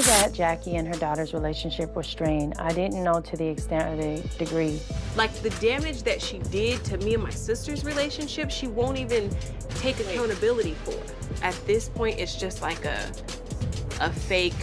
That Jackie and her daughter's relationship was strained. I didn't know to the extent or the degree. Like the damage that she did to me and my sister's relationship, she won't even take accountability for. At this point, it's just like a fake,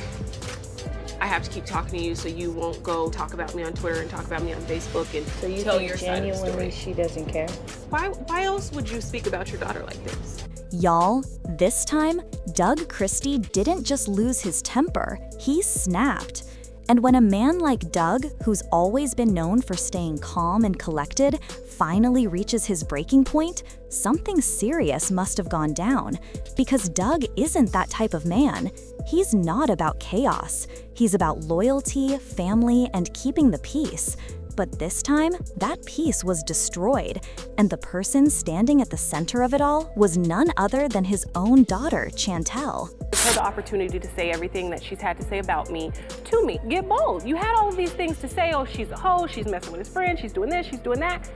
I have to keep talking to you so you won't go talk about me on Twitter and talk about me on Facebook and So you tell think your side of the genuinely story. she doesn't care? Why else would you speak about your daughter like this? Y'all, this time, Doug Christie didn't just lose his temper, he snapped. And when a man like Doug, who's always been known for staying calm and collected, finally reaches his breaking point, something serious must have gone down. Because Doug isn't that type of man. He's not about chaos. He's about loyalty, family, and keeping the peace. But this time, that peace was destroyed, and the person standing at the center of it all was none other than his own daughter, Chantel. Give her the opportunity to say everything that she's had to say about me to me. Get bold. You had all of these things to say. Oh, she's a hoe, she's messing with his friend, she's doing this, she's doing that.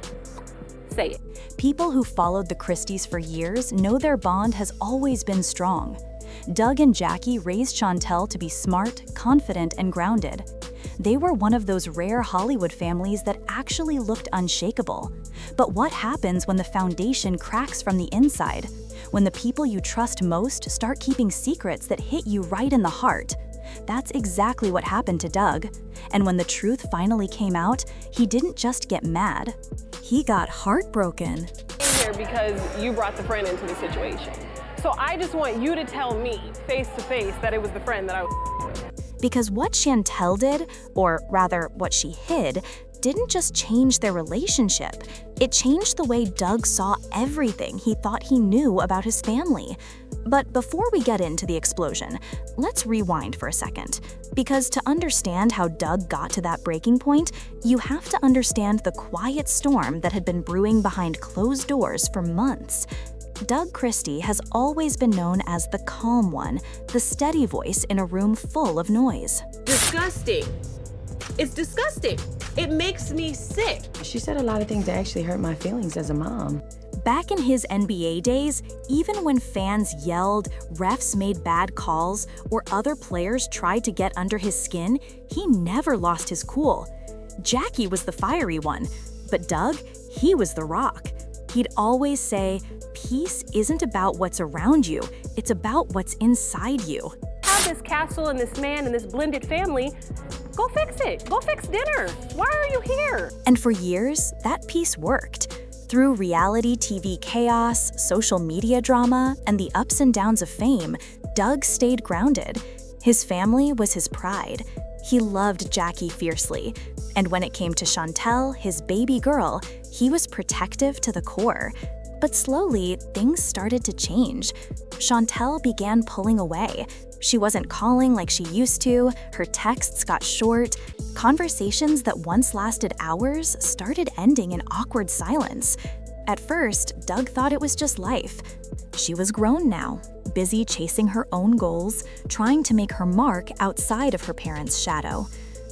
Say it. People who followed the Christies for years know their bond has always been strong. Doug and Jackie raised Chantel to be smart, confident, and grounded. They were one of those rare Hollywood families that actually looked unshakable. But what happens when the foundation cracks from the inside? When the people you trust most start keeping secrets that hit you right in the heart? That's exactly what happened to Doug. And when the truth finally came out, he didn't just get mad. He got heartbroken. I'm here because you brought the friend into the situation. So I just want you to tell me, face to face, that it was the friend that I was with. Because what Chantel did, or rather what she hid, didn't just change their relationship. It changed the way Doug saw everything he thought he knew about his family. But before we get into the explosion, let's rewind for a second. Because to understand how Doug got to that breaking point, you have to understand the quiet storm that had been brewing behind closed doors for months. Doug Christie has always been known as the calm one, the steady voice in a room full of noise. Disgusting. It's disgusting. It makes me sick. She said a lot of things that actually hurt my feelings as a mom. Back in his NBA days, even when fans yelled, refs made bad calls, or other players tried to get under his skin, he never lost his cool. Jackie was the fiery one, but Doug, he was the rock. He'd always say, peace isn't about what's around you, it's about what's inside you. Have this castle and this man and this blended family. Go fix it. Go fix dinner. Why are you here? And for years, that peace worked. Through reality TV chaos, social media drama, and the ups and downs of fame, Doug stayed grounded. His family was his pride. He loved Jackie fiercely. And when it came to Chantel, his baby girl, he was protective to the core. But slowly, things started to change. Chantel began pulling away. She wasn't calling like she used to, her texts got short. Conversations that once lasted hours started ending in awkward silence. At first, Doug thought it was just life. She was grown now, busy chasing her own goals, trying to make her mark outside of her parents' shadow.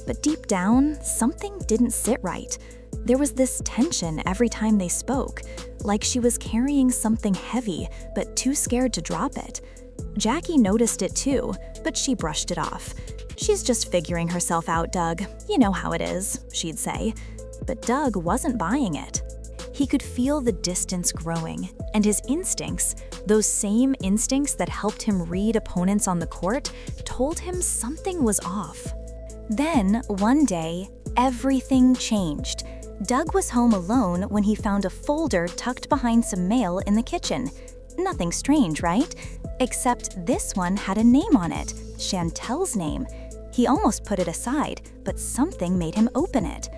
But deep down, something didn't sit right. There was this tension every time they spoke, like she was carrying something heavy, but too scared to drop it. Jackie noticed it too, but she brushed it off. "She's just figuring herself out, Doug. You know how it is," she'd say. But Doug wasn't buying it. He could feel the distance growing, and his instincts, those same instincts that helped him read opponents on the court, told him something was off. Then, one day, everything changed. Doug was home alone when he found a folder tucked behind some mail in the kitchen. Nothing strange, right? Except this one had a name on it, Chantel's name. He almost put it aside, but something made him open it.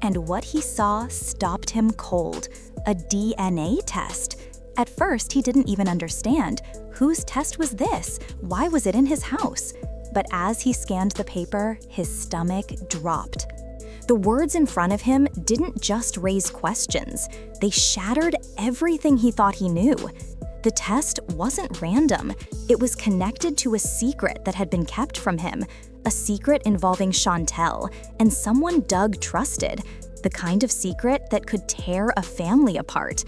And what he saw stopped him cold, a DNA test. At first, he didn't even understand. Whose test was this? Why was it in his house? But as he scanned the paper, his stomach dropped. The words in front of him didn't just raise questions. They shattered everything he thought he knew. The test wasn't random. It was connected to a secret that had been kept from him, a secret involving Chantel and someone Doug trusted, the kind of secret that could tear a family apart.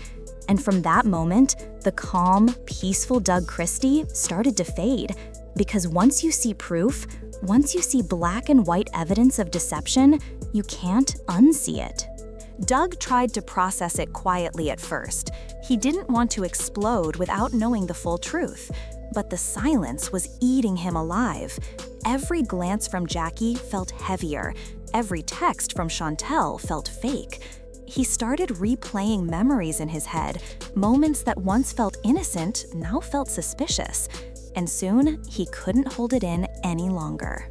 And from that moment, the calm, peaceful Doug Christie started to fade. Because once you see proof, Once you see black and white evidence of deception, you can't unsee it. Doug tried to process it quietly at first. He didn't want to explode without knowing the full truth. But the silence was eating him alive. Every glance from Jackie felt heavier. Every text from Chantel felt fake. He started replaying memories in his head. Moments that once felt innocent now felt suspicious. And soon, he couldn't hold it in any longer.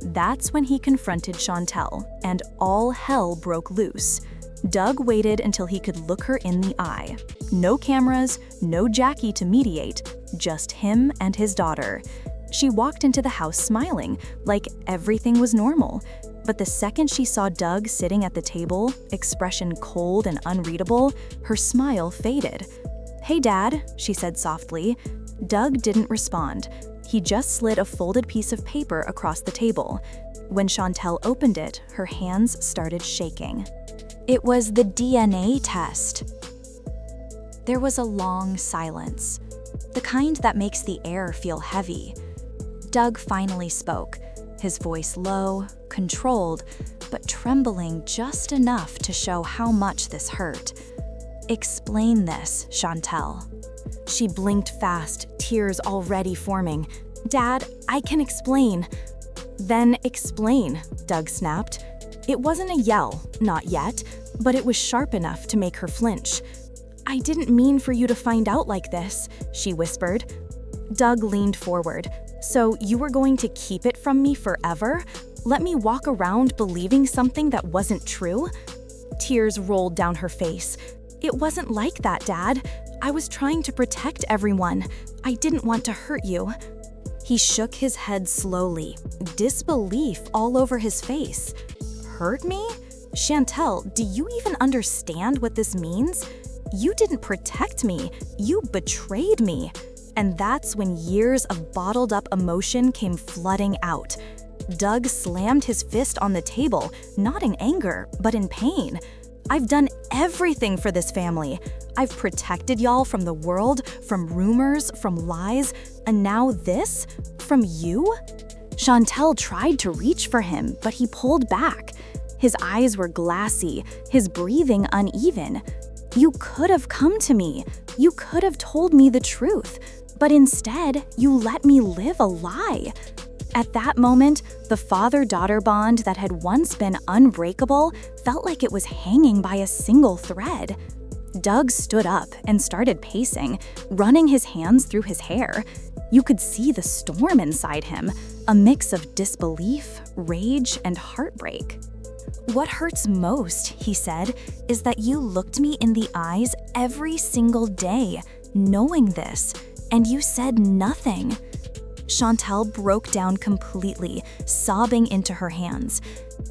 That's when he confronted Chantel, and all hell broke loose. Doug waited until he could look her in the eye. No cameras, no Jackie to mediate, just him and his daughter. She walked into the house smiling, like everything was normal. But the second she saw Doug sitting at the table, expression cold and unreadable, her smile faded. "Hey, Dad," she said softly. Doug didn't respond. He just slid a folded piece of paper across the table. When Chantel opened it, her hands started shaking. It was the DNA test. There was a long silence, the kind that makes the air feel heavy. Doug finally spoke, his voice low, controlled, but trembling just enough to show how much this hurt. "Explain this, Chantel." She blinked fast, tears already forming. "Dad, I can explain." "Then explain," Doug snapped. It wasn't a yell, not yet, but it was sharp enough to make her flinch. "I didn't mean for you to find out like this," she whispered. Doug leaned forward. "So you were going to keep it from me forever? Let me walk around believing something that wasn't true?" Tears rolled down her face. "It wasn't like that, Dad. I was trying to protect everyone. I didn't want to hurt you." He shook his head slowly, disbelief all over his face. "Hurt me? Chantel, do you even understand what this means? You didn't protect me. You betrayed me." And that's when years of bottled up emotion came flooding out. Doug slammed his fist on the table, not in anger, but in pain. "I've done everything for this family. I've protected y'all from the world, from rumors, from lies, and now this? From you?" Chantel tried to reach for him, but he pulled back. His eyes were glassy, his breathing uneven. "You could have come to me. You could have told me the truth. But instead, you let me live a lie." At that moment, the father-daughter bond that had once been unbreakable felt like it was hanging by a single thread. Doug stood up and started pacing, running his hands through his hair. You could see the storm inside him, a mix of disbelief, rage, and heartbreak. "What hurts most," he said, "is that you looked me in the eyes every single day, knowing this, and you said nothing." Chantel broke down completely, sobbing into her hands.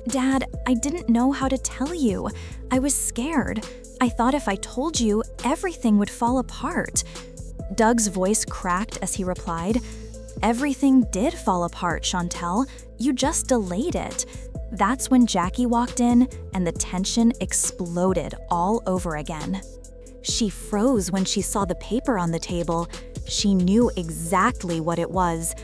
"Dad, I didn't know how to tell you. I was scared. I thought if I told you, everything would fall apart." Doug's voice cracked as he replied, "Everything did fall apart, Chantel. You just delayed it." That's when Jackie walked in and the tension exploded all over again. She froze when she saw the paper on the table. She knew exactly what it was.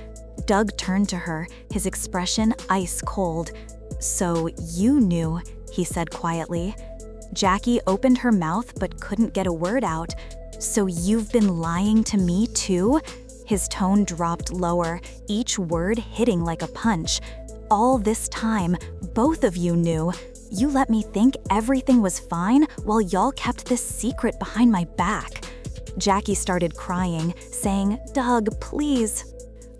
Doug turned to her, his expression ice cold. "So you knew," he said quietly. Jackie opened her mouth but couldn't get a word out. "So you've been lying to me too?" His tone dropped lower, each word hitting like a punch. "All this time, both of you knew. You let me think everything was fine while y'all kept this secret behind my back." Jackie started crying, saying, "Doug, please."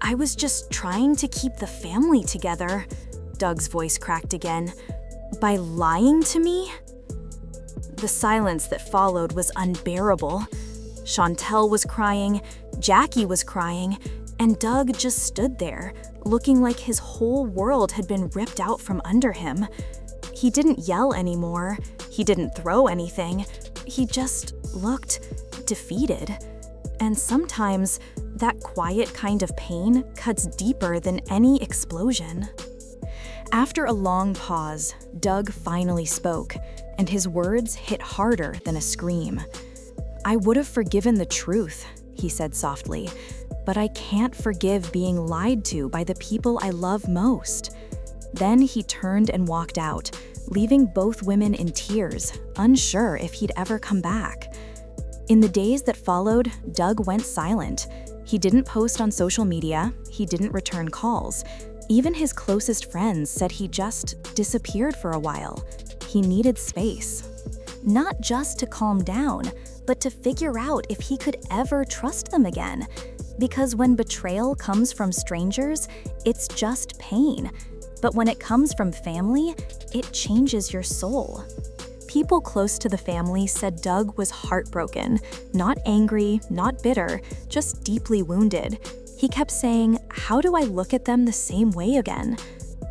"I was just trying to keep the family together." Doug's voice cracked again. "By lying to me?" The silence that followed was unbearable. Chantel was crying, Jackie was crying, and Doug just stood there, looking like his whole world had been ripped out from under him. He didn't yell anymore. He didn't throw anything. He just looked defeated. And sometimes that quiet kind of pain cuts deeper than any explosion. After a long pause, Doug finally spoke, and his words hit harder than a scream. "I would have forgiven the truth," he said softly, but I can't forgive being lied to by the people I love most." Then he turned and walked out, leaving both women in tears, unsure if he'd ever come back. In the days that followed, Doug went silent. He didn't post on social media, he didn't return calls. Even his closest friends said he just disappeared for a while. He needed space. Not just to calm down, but to figure out if he could ever trust them again. Because when betrayal comes from strangers, it's just pain. But when it comes from family, it changes your soul. People close to the family said Doug was heartbroken, not angry, not bitter, just deeply wounded. He kept saying, "How do I look at them the same way again?"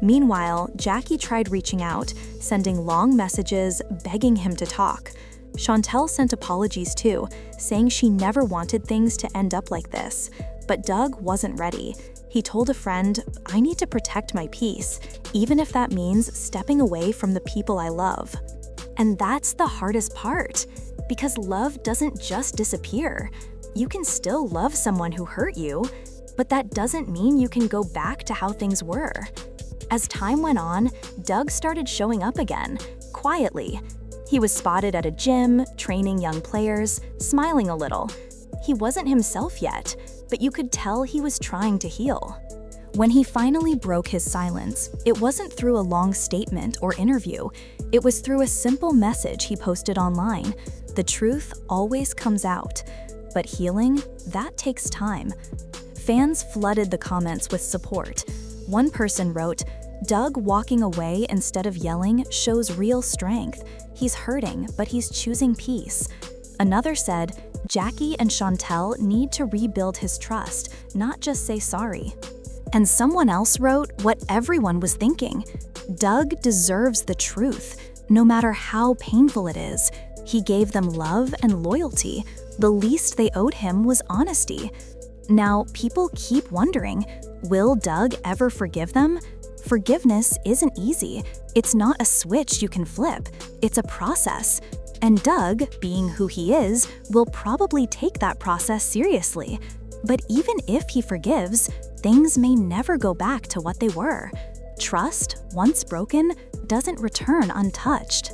Meanwhile, Jackie tried reaching out, sending long messages, begging him to talk. Chantel sent apologies too, saying she never wanted things to end up like this. But Doug wasn't ready. He told a friend, "I need to protect my peace, even if that means stepping away from the people I love." And that's the hardest part, because love doesn't just disappear. You can still love someone who hurt you, but that doesn't mean you can go back to how things were. As time went on, Doug started showing up again, quietly. He was spotted at a gym, training young players, smiling a little. He wasn't himself yet, but you could tell he was trying to heal. When he finally broke his silence, it wasn't through a long statement or interview. It was through a simple message he posted online. The truth always comes out, but healing, that takes time. Fans flooded the comments with support. One person wrote, "Doug walking away instead of yelling shows real strength. He's hurting, but he's choosing peace." Another said, "Jackie and Chantel need to rebuild his trust, not just say sorry." And someone else wrote what everyone was thinking. "Doug deserves the truth, no matter how painful it is. He gave them love and loyalty. The least they owed him was honesty." Now, people keep wondering, will Doug ever forgive them? Forgiveness isn't easy. It's not a switch you can flip. It's a process. And Doug, being who he is, will probably take that process seriously. But even if he forgives, things may never go back to what they were. Trust, once broken, doesn't return untouched.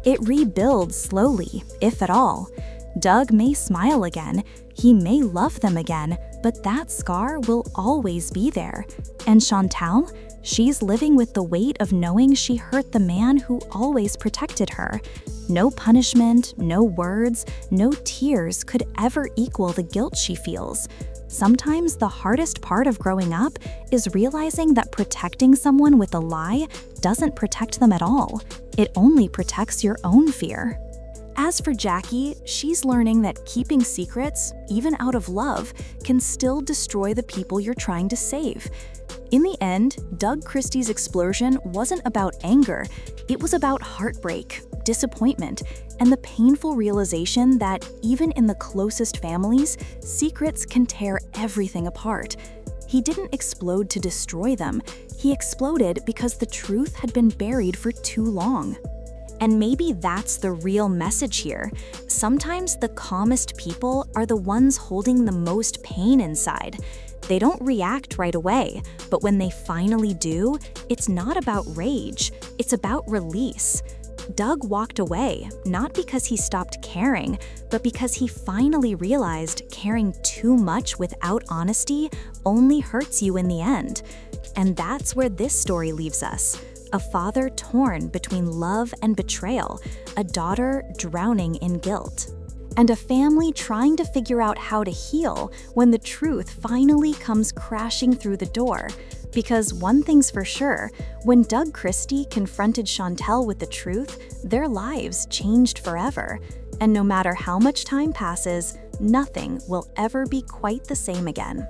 It rebuilds slowly, if at all. Doug may smile again, he may love them again, but that scar will always be there. And Chantel? She's living with the weight of knowing she hurt the man who always protected her. No punishment, no words, no tears could ever equal the guilt she feels. Sometimes the hardest part of growing up is realizing that protecting someone with a lie doesn't protect them at all. It only protects your own fear. As for Jackie, she's learning that keeping secrets, even out of love, can still destroy the people you're trying to save. In the end, Doug Christie's explosion wasn't about anger. It was about heartbreak, disappointment, and the painful realization that even in the closest families, secrets can tear everything apart. He didn't explode to destroy them. He exploded because the truth had been buried for too long. And maybe that's the real message here. Sometimes the calmest people are the ones holding the most pain inside. They don't react right away, but when they finally do, it's not about rage, it's about release. Doug walked away, not because he stopped caring, but because he finally realized caring too much without honesty only hurts you in the end. And that's where this story leaves us. A father torn between love and betrayal, a daughter drowning in guilt, and a family trying to figure out how to heal when the truth finally comes crashing through the door. Because one thing's for sure, when Doug Christie confronted Chantel with the truth, their lives changed forever. And no matter how much time passes, nothing will ever be quite the same again.